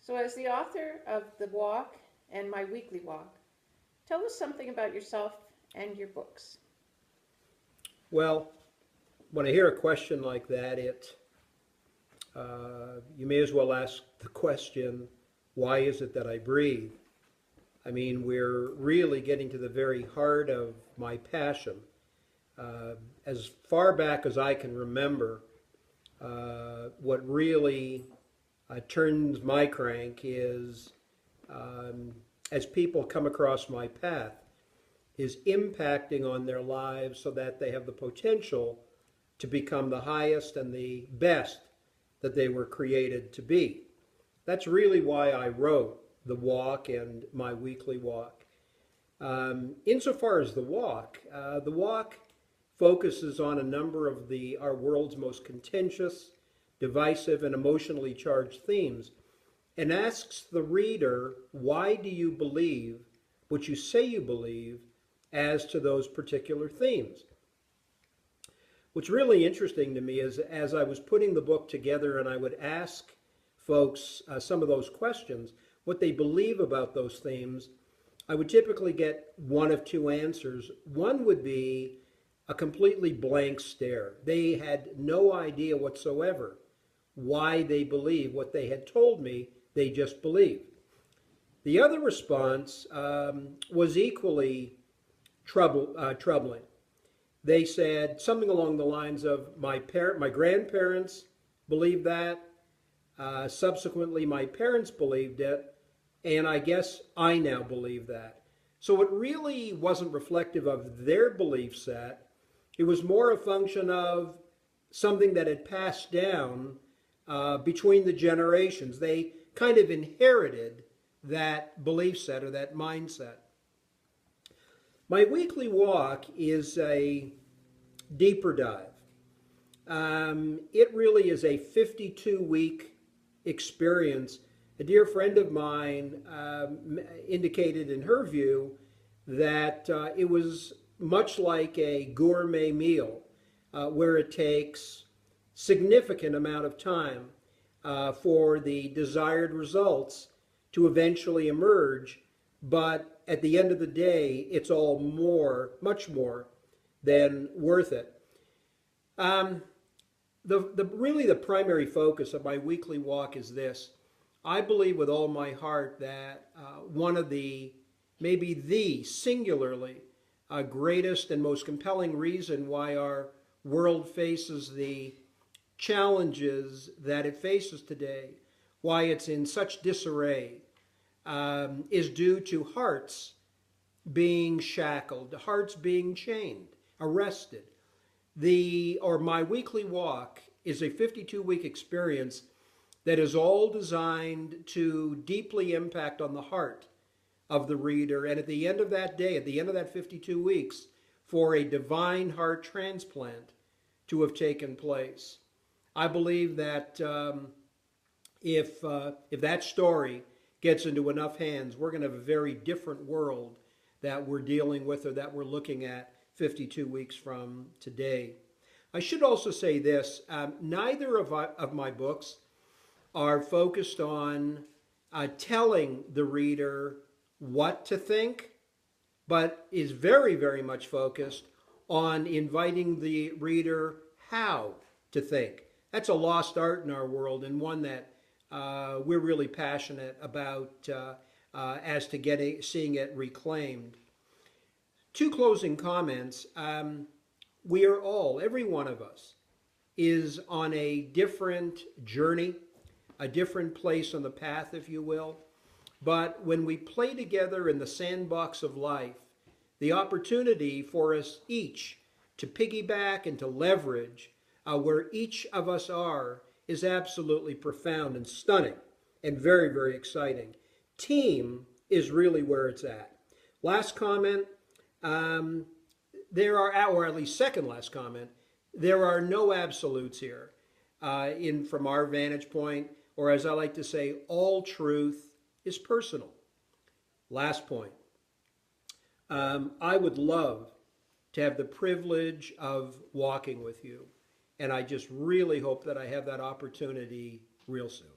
So, as the author of The Walk and My Weekly Walk, tell us something about yourself and your books. Well, when I hear a question like that, you may as well ask the question, why is it that I breathe? I mean, we're really getting to the very heart of my passion. Uh, as far back as I can remember, what really turns my crank is um, as people come across my path, is impacting on their lives so that they have the potential to become the highest and the best that they were created to be. That's really why I wrote The Walk and My Weekly Walk. Insofar as The Walk focuses on a number of our world's most contentious, divisive, and emotionally charged themes and asks the reader, why do you believe what you say you believe as to those particular themes? What's really interesting to me is as I was putting the book together and I would ask folks some of those questions, what they believe about those themes, I would typically get one of two answers. One would be a completely blank stare. They had no idea whatsoever why they believe what they had told me, they just believed. The other response was equally troubling. They said something along the lines of, my grandparents believed that, subsequently my parents believed it, and I guess I now believe that. So it really wasn't reflective of their belief set. It was more a function of something that had passed down between the generations. They kind of inherited that belief set or that mindset. My weekly walk is a deeper dive. It really is a 52-week experience. A dear friend of mine indicated in her view that it was much like a gourmet meal where it takes significant amount of time for the desired results to eventually emerge, but at the end of the day, it's all much more than worth it. Really the primary focus of my weekly walk is this. I believe with all my heart that one of maybe the singularly greatest and most compelling reason why our world faces the challenges that it faces today, why it's in such disarray, is due to hearts being shackled, hearts being chained, arrested. My weekly walk is a 52-week experience that is all designed to deeply impact on the heart of the reader, and at the end of that day, at the end of that 52 weeks, for a divine heart transplant to have taken place. I believe that if that story gets into enough hands, we're going to have a very different world that we're dealing with or that we're looking at 52 weeks from today. I should also say this, neither of my books are focused on telling the reader what to think, but is very, very much focused on inviting the reader how to think. That's a lost art in our world, and one that we're really passionate about as to seeing it reclaimed. Two closing comments. We are all, every one of us, is on a different journey, a different place on the path, if you will. But when we play together in the sandbox of life, the opportunity for us each to piggyback and to leverage where each of us are is absolutely profound and stunning and very, very exciting. Team is really where it's at. Last comment, or at least second last comment, there are no absolutes here from our vantage point, or as I like to say, all truth is personal. Last point, I would love to have the privilege of walking with you, and I just really hope that I have that opportunity real soon.